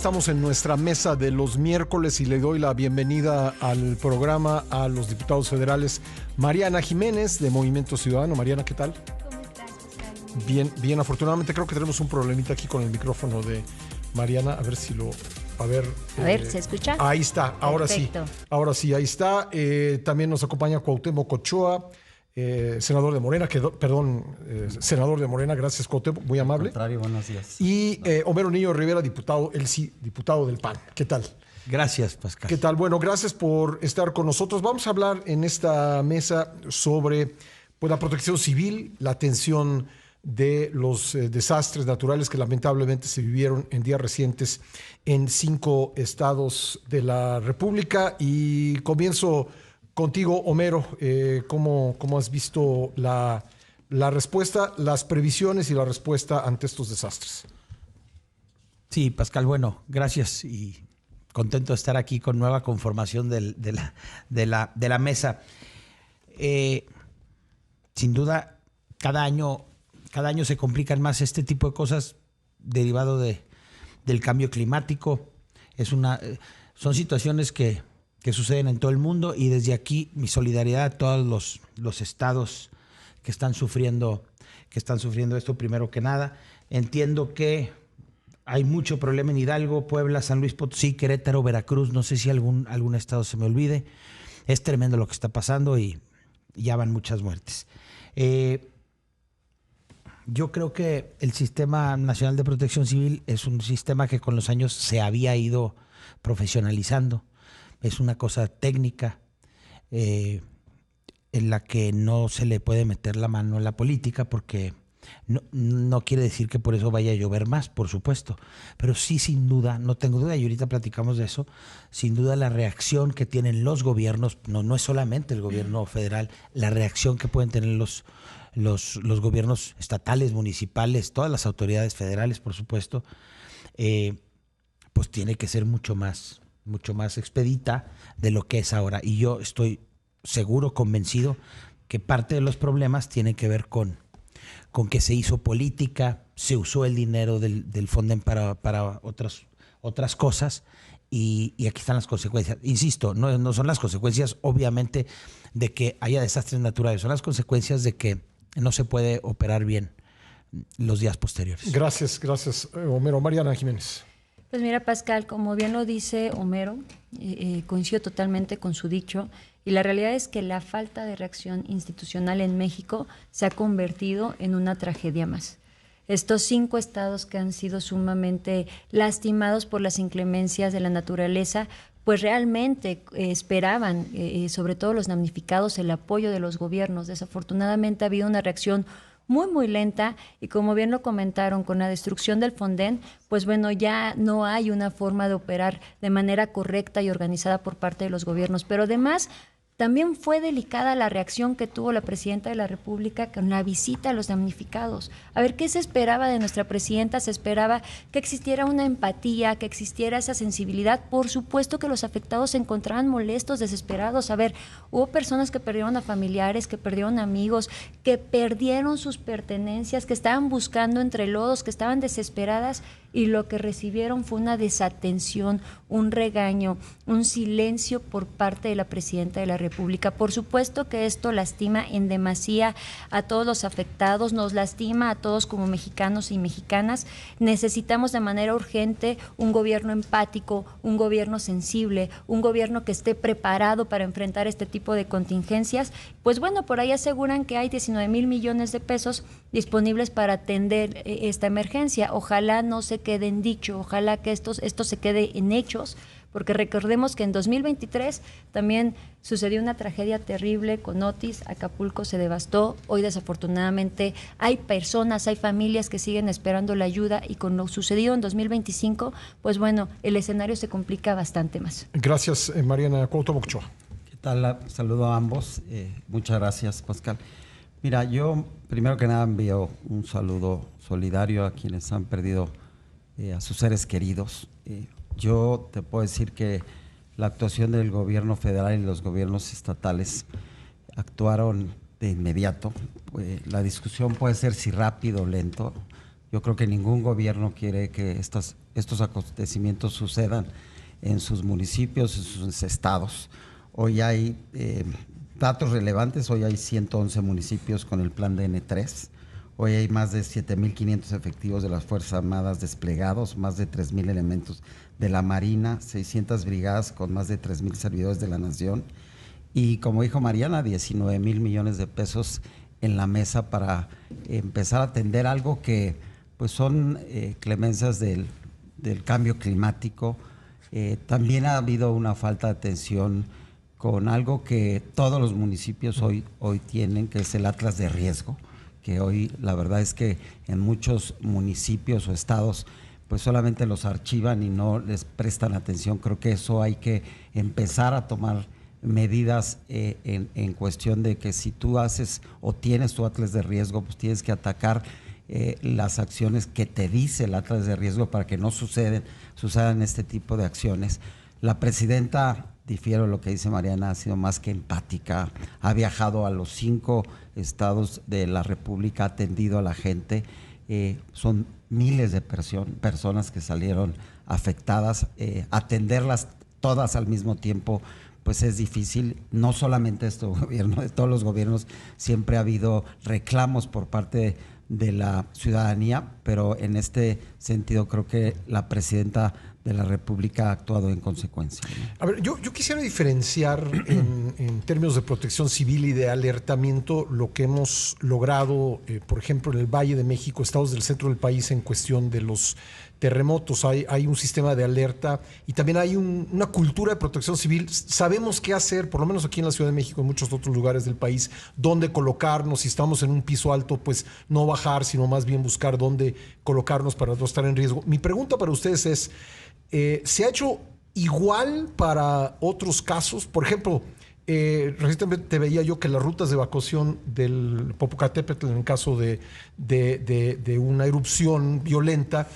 Estamos en nuestra mesa de los miércoles y le doy la bienvenida al programa a los diputados federales Mariana Jiménez de Movimiento Ciudadano. Mariana, ¿qué tal? ¿Cómo estás, Pascal? Bien, bien, afortunadamente creo que tenemos un problemita aquí con el micrófono de Mariana. A ver si lo... A ver, ¿se escucha? Ahí está, ahora Perfecto. sí. Ahora sí, ahí está. También nos acompaña Cuauhtémoc Ochoa, senador de Morena, senador de Morena, gracias Cuauhtémoc, muy amable. Al contrario, buenos días. Y Homero Niño Rivera, diputado, él sí, diputado del PAN. ¿Qué tal? Gracias, Pascal. ¿Qué tal? Bueno, gracias por estar con nosotros. Vamos a hablar en esta mesa sobre la protección civil, la atención de los desastres naturales que lamentablemente se vivieron en días recientes en 5 estados de la República. Y comienzo contigo, Homero. ¿Cómo has visto la respuesta, las previsiones y la respuesta ante estos desastres? Sí, Pascal, bueno, gracias y contento de estar aquí con nueva conformación de la mesa. Sin duda, cada año se complican más este tipo de cosas derivado del cambio climático. Son situaciones que suceden en todo el mundo y desde aquí mi solidaridad a todos los estados que están sufriendo esto primero que nada. Entiendo que hay mucho problema en Hidalgo, Puebla, San Luis Potosí, Querétaro, Veracruz, no sé si algún estado se me olvide. Es tremendo lo que está pasando y ya van muchas muertes. Yo creo que el Sistema Nacional de Protección Civil es un sistema que con los años se había ido profesionalizando. Es una cosa técnica en la que no se le puede meter la mano en la política porque no quiere decir que por eso vaya a llover más, por supuesto. Pero sí, sin duda, no tengo duda, y ahorita platicamos de eso, sin duda la reacción que tienen los gobiernos, no es solamente el gobierno federal, la reacción que pueden tener los gobiernos estatales, municipales, todas las autoridades federales, por supuesto, pues tiene que ser mucho más expedita de lo que es ahora. Y yo estoy seguro, convencido, que parte de los problemas tiene que ver con que se hizo política, se usó el dinero del Fonden para otras cosas y aquí están las consecuencias. Insisto, no son las consecuencias obviamente de que haya desastres naturales, son las consecuencias de que no se puede operar bien los días posteriores. Gracias, Homero. Mariana Jiménez. Pues mira, Pascal, como bien lo dice Homero, coincido totalmente con su dicho, y la realidad es que la falta de reacción institucional en México se ha convertido en una tragedia más. Estos 5 estados que han sido sumamente lastimados por las inclemencias de la naturaleza, pues realmente esperaban, sobre todo los damnificados, el apoyo de los gobiernos. Desafortunadamente ha habido una reacción muy lenta y como bien lo comentaron, con la destrucción del Fonden, pues bueno, ya no hay una forma de operar de manera correcta y organizada por parte de los gobiernos. Pero además, también fue delicada la reacción que tuvo la presidenta de la República con la visita a los damnificados. A ver, ¿qué se esperaba de nuestra presidenta? Se esperaba que existiera una empatía, que existiera esa sensibilidad. Por supuesto que los afectados se encontraban molestos, desesperados. A ver, hubo personas que perdieron a familiares, que perdieron amigos, que perdieron sus pertenencias, que estaban buscando entre lodos, que estaban desesperadas y lo que recibieron fue una desatención, un regaño, un silencio por parte de la presidenta de la República. Por supuesto que esto lastima en demasía a todos los afectados, nos lastima a todos como mexicanos y mexicanas. Necesitamos de manera urgente un gobierno empático, un gobierno sensible, un gobierno que esté preparado para enfrentar este tipo de contingencias. Pues bueno, por ahí aseguran que hay 19,000 millones de pesos disponibles para atender esta emergencia. Ojalá no se quede en dicho, ojalá que esto se quede en hechos, porque recordemos que en 2023 también sucedió una tragedia terrible con Otis, Acapulco se devastó, hoy desafortunadamente hay personas, hay familias que siguen esperando la ayuda y con lo sucedido en 2025, pues bueno, el escenario se complica bastante más. Gracias, Mariana. Cuauhtémoc Ochoa. ¿Qué tal? Saludo a ambos. Muchas gracias, Pascal. Mira, yo primero que nada envío un saludo solidario a quienes han perdido a sus seres queridos. Yo te puedo decir que la actuación del gobierno federal y los gobiernos estatales actuaron de inmediato. La discusión puede ser si rápido o lento, Yo creo que ningún gobierno quiere que estos acontecimientos sucedan en sus municipios, en sus estados. Hoy hay datos relevantes, hoy hay 111 municipios con el plan DN3. Hoy hay más de 7.500 efectivos de las Fuerzas Armadas desplegados, más de 3.000 elementos de la Marina, 600 brigadas con más de 3.000 servidores de la Nación y, como dijo Mariana, 19,000 millones de pesos en la mesa para empezar a atender algo que pues son clemencias del cambio climático. También ha habido una falta de atención con algo que todos los municipios hoy tienen, que es el Atlas de Riesgo, que hoy la verdad es que en muchos municipios o estados pues solamente los archivan y no les prestan atención. Creo que eso hay que empezar a tomar medidas en cuestión de que si tú haces o tienes tu Atlas de Riesgo, pues tienes que atacar las acciones que te dice el Atlas de Riesgo para que no sucedan este tipo de acciones. La presidenta, difiero lo que dice Mariana, ha sido más que empática, ha viajado a los 5 estados de la República, ha atendido a la gente, son miles de personas que salieron afectadas, atenderlas todas al mismo tiempo pues es difícil. No solamente este gobierno, de todos los gobiernos siempre ha habido reclamos por parte de la ciudadanía, pero en este sentido creo que la presidenta de la República ha actuado en consecuencia, ¿no? A ver, yo quisiera diferenciar en términos de protección civil y de alertamiento lo que hemos logrado, por ejemplo, en el Valle de México, estados del centro del país, en cuestión de los terremotos. Hay un sistema de alerta y también hay una cultura de protección civil. Sabemos qué hacer, por lo menos aquí en la Ciudad de México, en muchos otros lugares del país, dónde colocarnos. Si estamos en un piso alto, pues no bajar, sino más bien buscar dónde colocarnos para no estar en riesgo. Mi pregunta para ustedes es, ¿se ha hecho igual para otros casos? Por ejemplo, recientemente veía yo que las rutas de evacuación del Popocatépetl, en el caso de una erupción violenta,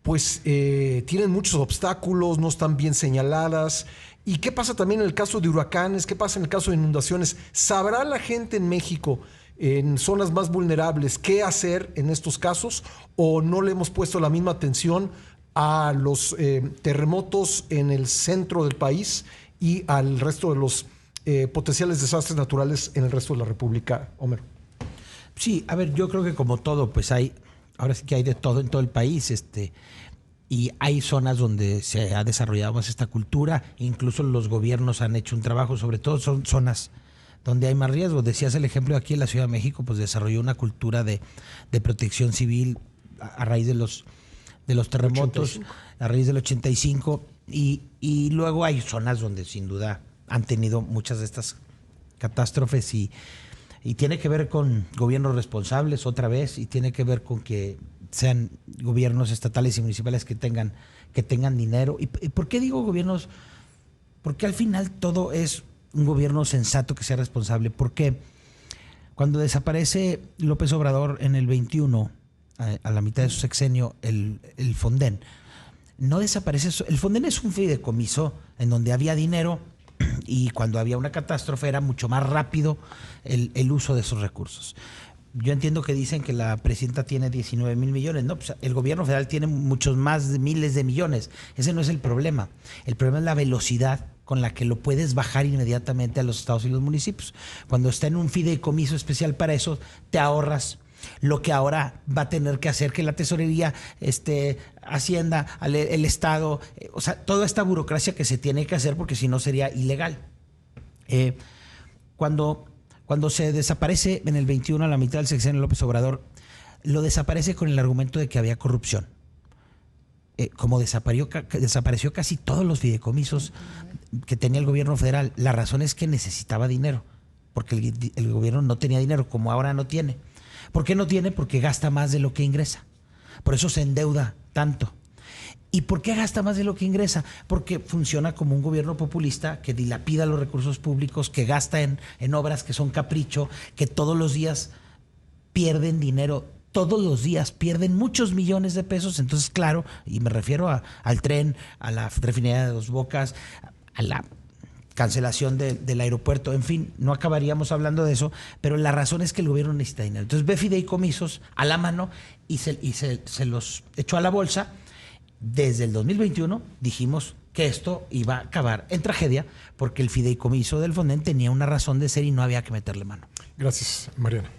pues tienen muchos obstáculos, no están bien señaladas. ¿Y qué pasa también en el caso de huracanes? ¿Qué pasa en el caso de inundaciones? ¿Sabrá la gente en México, en zonas más vulnerables, qué hacer en estos casos? ¿O no le hemos puesto la misma atención a los terremotos en el centro del país y al resto de los potenciales desastres naturales en el resto de la República, Homero? Sí, a ver, yo creo que como todo, pues ahora sí que hay de todo en todo el país, y hay zonas donde se ha desarrollado más esta cultura, incluso los gobiernos han hecho un trabajo, sobre todo son zonas donde hay más riesgo. Decías el ejemplo aquí en la Ciudad de México, pues desarrolló una cultura de protección civil a raíz de los terremotos, 85. a raíz del 85, y luego hay zonas donde sin duda han tenido muchas de estas catástrofes y tiene que ver con gobiernos responsables otra vez, y tiene que ver con que sean gobiernos estatales y municipales que tengan dinero. ¿Y por qué digo gobiernos? Porque al final todo es un gobierno sensato que sea responsable. Porque cuando desaparece López Obrador en el 21, a la mitad de su sexenio, el Fonden, no desaparece eso. El Fonden es un fideicomiso en donde había dinero, y cuando había una catástrofe era mucho más rápido el uso de esos recursos. Yo entiendo que dicen que la presidenta tiene 19,000 millones. No, pues el gobierno federal tiene muchos más de miles de millones. Ese no es el problema. El problema es la velocidad con la que lo puedes bajar inmediatamente a los estados y los municipios. Cuando está en un fideicomiso especial para eso, te ahorras lo que ahora va a tener que hacer que la tesorería, Hacienda, el Estado, o sea, toda esta burocracia que se tiene que hacer, porque si no sería ilegal. Cuando se desaparece en el 21 a la mitad del sexenio López Obrador, lo desaparece con el argumento de que había corrupción. Como desapareció casi todos los fideicomisos que tenía el gobierno federal, la razón es que necesitaba dinero, porque el gobierno no tenía dinero, como ahora no tiene. ¿Por qué no tiene? Porque gasta más de lo que ingresa. Por eso se endeuda tanto. ¿Y por qué gasta más de lo que ingresa? Porque funciona como un gobierno populista que dilapida los recursos públicos, que gasta en obras que son capricho, que todos los días pierden dinero, todos los días pierden muchos millones de pesos. Entonces, claro, y me refiero al tren, a la refinería de Dos Bocas, a la cancelación del aeropuerto, en fin, no acabaríamos hablando de eso, pero la razón es que el gobierno necesita dinero. Entonces ve fideicomisos a la mano y se los echó a la bolsa. Desde el 2021 dijimos que esto iba a acabar en tragedia porque el fideicomiso del Fonden tenía una razón de ser y no había que meterle mano. Gracias, Mariana.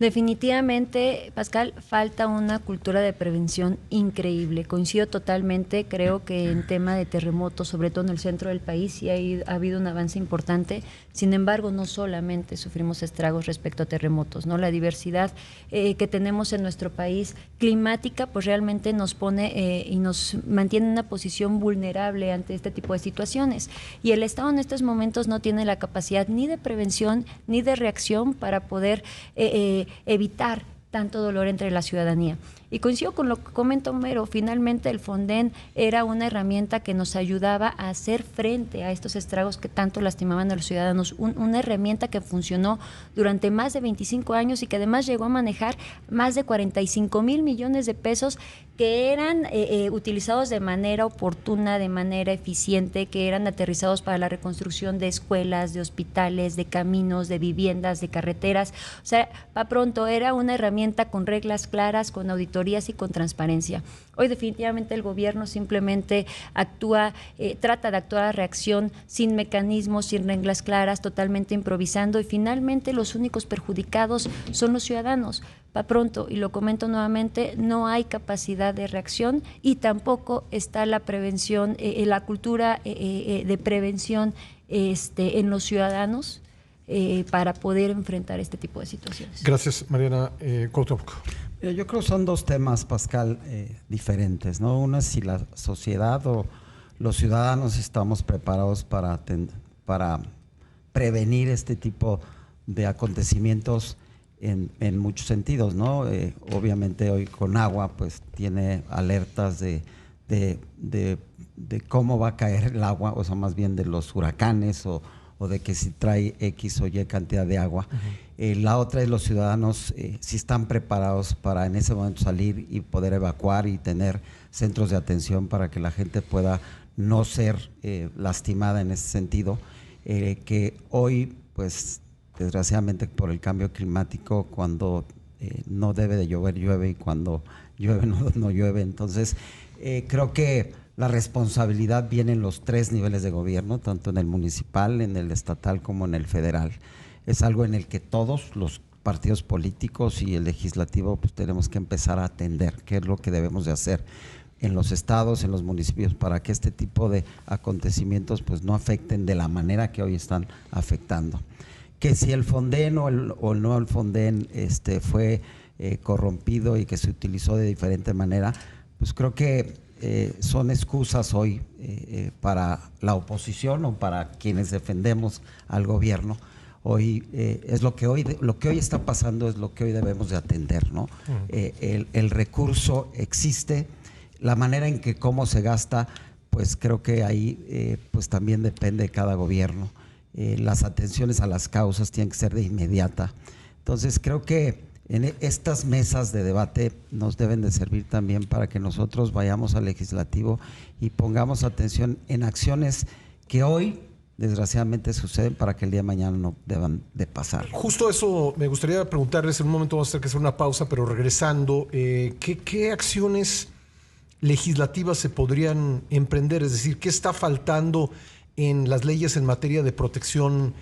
Definitivamente, Pascal, falta una cultura de prevención increíble. Coincido totalmente, creo que en tema de terremotos, sobre todo en el centro del país, sí ha habido un avance importante. Sin embargo, no solamente sufrimos estragos respecto a terremotos, ¿no? La diversidad que tenemos en nuestro país climática, pues realmente nos pone y nos mantiene en una posición vulnerable ante este tipo de situaciones. Y el Estado en estos momentos no tiene la capacidad ni de prevención ni de reacción para poder evitar tanto dolor entre la ciudadanía. Y coincido con lo que comenta Homero, finalmente el Fonden era una herramienta que nos ayudaba a hacer frente a estos estragos que tanto lastimaban a los ciudadanos, una herramienta que funcionó durante más de 25 años y que además llegó a manejar más de 45,000 millones de pesos que eran utilizados de manera oportuna, de manera eficiente, que eran aterrizados para la reconstrucción de escuelas, de hospitales, de caminos, de viviendas, de carreteras. O sea, para pronto era una herramienta con reglas claras, con auditorías y con transparencia. Hoy definitivamente el gobierno simplemente trata de actuar a reacción sin mecanismos, sin reglas claras, totalmente improvisando y finalmente los únicos perjudicados son los ciudadanos. Para pronto, y lo comento nuevamente, no hay capacidad de reacción y tampoco está la prevención, la cultura de prevención en los ciudadanos para poder enfrentar este tipo de situaciones. Gracias, Mariana Cuauhtémoc. Yo creo que son dos temas, Pascal, diferentes, ¿no? Una es si la sociedad o los ciudadanos estamos preparados para prevenir este tipo de acontecimientos en muchos sentidos, ¿no? Obviamente hoy con agua pues tiene alertas de cómo va a caer el agua, o sea, más bien de los huracanes o de que si trae X o Y cantidad de agua. La otra es los ciudadanos si están preparados para en ese momento salir y poder evacuar y tener centros de atención para que la gente pueda no ser lastimada en ese sentido, que hoy pues desgraciadamente por el cambio climático cuando no debe de llover llueve y cuando llueve no llueve. Entonces creo que la responsabilidad viene en los tres niveles de gobierno, tanto en el municipal, en el estatal como en el federal. Es algo en el que todos los partidos políticos y el legislativo pues tenemos que empezar a atender qué es lo que debemos de hacer en los estados, en los municipios, para que este tipo de acontecimientos pues no afecten de la manera que hoy están afectando. Que si el Fonden o no el Fonden fue corrompido y que se utilizó de diferente manera, pues creo que son excusas hoy para la oposición o para quienes defendemos al gobierno. Hoy es lo que hoy está pasando, es lo que hoy debemos de atender, ¿no? El recurso existe, la manera en que cómo se gasta, pues creo que ahí pues también depende de cada gobierno. Las atenciones a las causas tienen que ser de inmediata. Entonces creo que en estas mesas de debate nos deben de servir también para que nosotros vayamos al legislativo y pongamos atención en acciones que hoy desgraciadamente suceden para que el día de mañana no deban de pasar. Justo eso me gustaría preguntarles, en un momento vamos a tener que hacer una pausa, pero regresando, ¿qué acciones legislativas se podrían emprender? Es decir, ¿qué está faltando en las leyes en materia de protección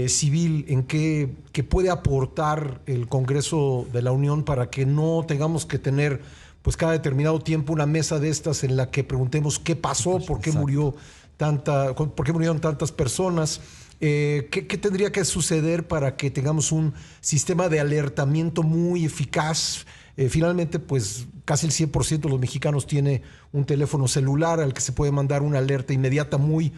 civil, en qué puede aportar el Congreso de la Unión para que no tengamos que tener pues cada determinado tiempo una mesa de estas en la que preguntemos qué pasó, por qué murieron tantas personas? ¿Qué tendría que suceder para que tengamos un sistema de alertamiento muy eficaz? Finalmente, pues casi el 100% de los mexicanos tiene un teléfono celular al que se puede mandar una alerta inmediata muy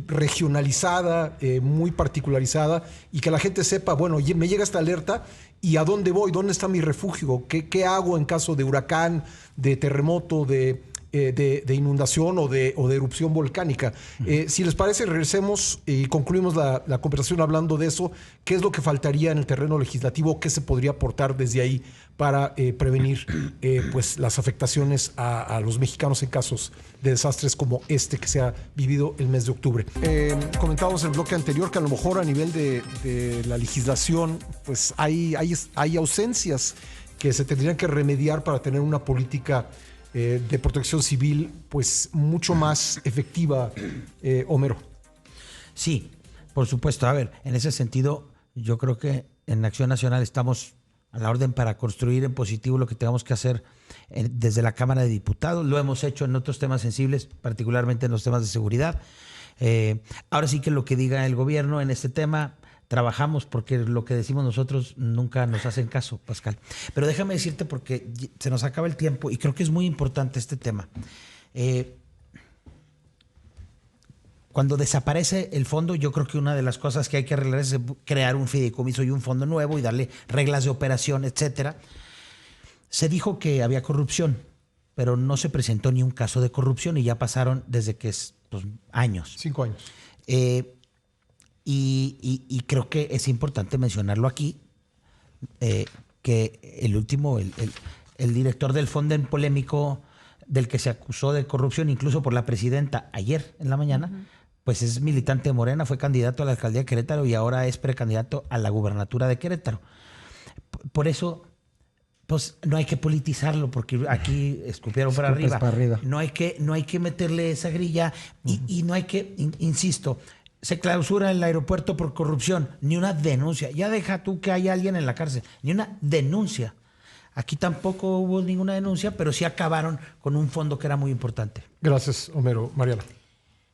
regionalizada, muy particularizada, y que la gente sepa, bueno, me llega esta alerta y ¿a dónde voy? ¿Dónde está mi refugio? ¿Qué hago en caso de huracán, de terremoto, de de inundación o de erupción volcánica. Si les parece, regresemos y concluimos la conversación hablando de eso. ¿Qué es lo que faltaría en el terreno legislativo? ¿Qué se podría aportar desde ahí para prevenir pues las afectaciones a los mexicanos en casos de desastres como este que se ha vivido el mes de octubre? Comentábamos en el bloque anterior que a lo mejor a nivel de la legislación pues hay ausencias que se tendrían que remediar para tener una política de protección civil pues mucho más efectiva, Homero. Sí, por supuesto. A ver, en ese sentido, yo creo que en Acción Nacional estamos a la orden para construir en positivo lo que tengamos que hacer desde la Cámara de Diputados. Lo hemos hecho en otros temas sensibles, particularmente en los temas de seguridad. Ahora sí que lo que diga el gobierno en este tema, trabajamos, porque lo que decimos nosotros nunca nos hacen caso, Pascal. Pero déjame decirte, porque se nos acaba el tiempo y creo que es muy importante este tema. Cuando desaparece el fondo, yo creo que una de las cosas que hay que arreglar es crear un fideicomiso y un fondo nuevo y darle reglas de operación, etcétera. Se dijo que había corrupción, pero no se presentó ni un caso de corrupción y ya pasaron desde que es años. 5 años. Y creo que es importante mencionarlo aquí, que el director del fondo en polémico, del que se acusó de corrupción incluso por la presidenta ayer en la mañana, pues es militante de Morena, fue candidato a la alcaldía de Querétaro y ahora es precandidato a la gubernatura de Querétaro. Por eso, pues no hay que politizarlo, porque aquí escupieron para arriba. No hay que meterle esa grilla y no hay que, insisto, se clausura el aeropuerto por corrupción, ni una denuncia. Ya deja tú que haya alguien en la cárcel, ni una denuncia. Aquí tampoco hubo ninguna denuncia, pero sí acabaron con un fondo que era muy importante. Gracias, Homero. Mariana.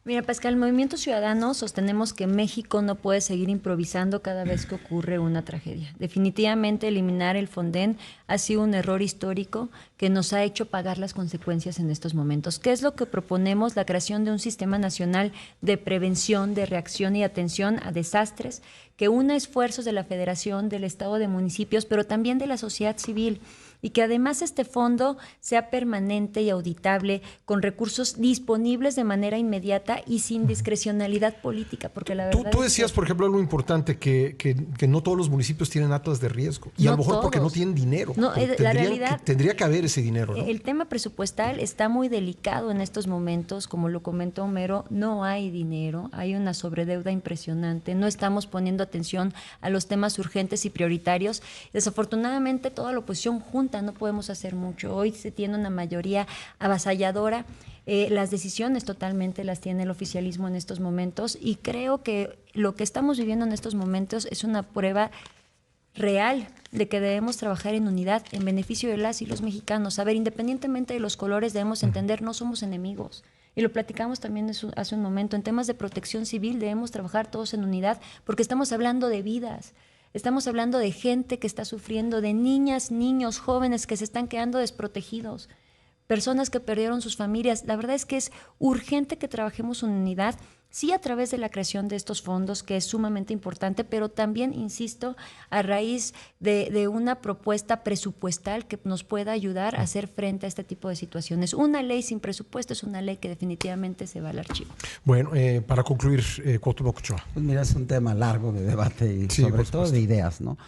Mira, Pascal, el Movimiento Ciudadano sostenemos que México no puede seguir improvisando cada vez que ocurre una tragedia. Definitivamente eliminar el Fonden ha sido un error histórico que nos ha hecho pagar las consecuencias en estos momentos. ¿Qué es lo que proponemos? La creación de un sistema nacional de prevención, de reacción y atención a desastres que una esfuerzos de la Federación, del Estado, de municipios, pero también de la sociedad civil, y que además este fondo sea permanente y auditable, con recursos disponibles de manera inmediata y sin discrecionalidad política, porque la verdad Tú decías, por ejemplo, algo importante, que no todos los municipios tienen atlas de riesgo, y no a lo mejor todos. Porque no tienen dinero. No, la realidad, tendría que haber ese dinero, ¿no? El tema presupuestal está muy delicado en estos momentos, como lo comentó Homero, no hay dinero, hay una sobredeuda impresionante, no estamos poniendo atención a los temas urgentes y prioritarios. Desafortunadamente toda la oposición junta, no podemos hacer mucho. Hoy se tiene una mayoría avasalladora. Las decisiones totalmente las tiene el oficialismo en estos momentos, y creo que lo que estamos viviendo en estos momentos es una prueba real de que debemos trabajar en unidad en beneficio de las y los mexicanos. A ver, independientemente de los colores, debemos entender, no somos enemigos. Y lo platicamos también hace un momento. En temas de protección civil debemos trabajar todos en unidad, porque estamos hablando de vidas. Estamos hablando de gente que está sufriendo, de niñas, niños, jóvenes que se están quedando desprotegidos, personas que perdieron sus familias. La verdad es que es urgente que trabajemos en unidad, sí, a través de la creación de estos fondos, que es sumamente importante, pero también, insisto, a raíz de una propuesta presupuestal que nos pueda ayudar a hacer frente a este tipo de situaciones. Una ley sin presupuesto es una ley que definitivamente se va al archivo. Bueno, para concluir, Cuauhtémoc Ochoa. Pues mira, es un tema largo de debate y Sí, sobre por todo supuesto. de ideas, ¿no?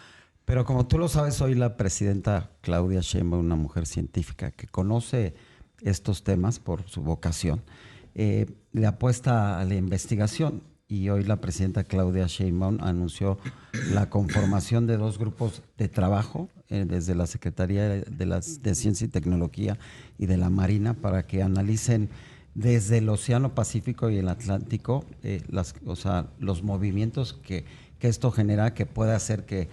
Pero como tú lo sabes, hoy la presidenta Claudia Sheinbaum, una mujer científica que conoce estos temas por su vocación, le apuesta a la investigación, y hoy la presidenta Claudia Sheinbaum anunció la conformación de 2 grupos de trabajo desde la Secretaría de Ciencia y Tecnología y de la Marina, para que analicen desde el Océano Pacífico y el Atlántico los movimientos que esto genera, que puede hacer que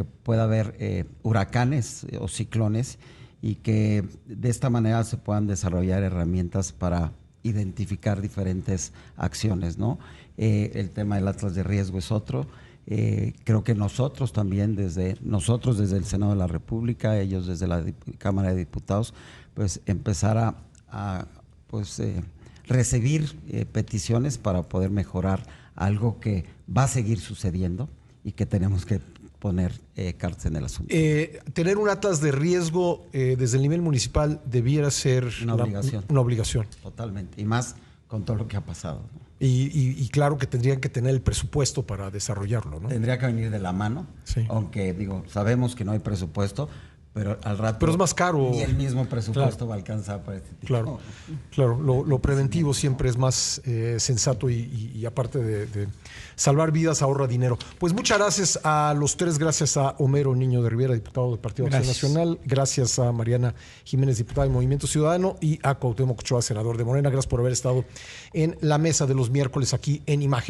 pueda haber huracanes o ciclones, y que de esta manera se puedan desarrollar herramientas para identificar diferentes acciones, ¿no? El tema del Atlas de Riesgo es otro. Creo que nosotros también, desde el Senado de la República, ellos desde la Cámara de Diputados, pues empezar a recibir peticiones para poder mejorar algo que va a seguir sucediendo y que tenemos que poner cartas en el asunto. Tener un atlas de riesgo desde el nivel municipal debiera ser Una obligación. Una obligación. Totalmente. Y más con todo lo que ha pasado, ¿no? Y claro que tendrían que tener el presupuesto para desarrollarlo, ¿no? Tendría que venir de la mano, Sí. aunque sabemos que no hay presupuesto, pero al rato Pero es más caro. ni el mismo presupuesto va a alcanzar para este tipo. Claro, claro. Lo preventivo siempre es más sensato y aparte de salvar vidas, ahorra dinero. Pues muchas gracias a los tres, gracias a Homero Niño de Rivera, diputado del Partido Acción Nacional, gracias a Mariana Jiménez, diputada del Movimiento Ciudadano, y a Cuauhtémoc Ochoa, senador de Morena. Gracias por haber estado en la mesa de los miércoles aquí en Imagen.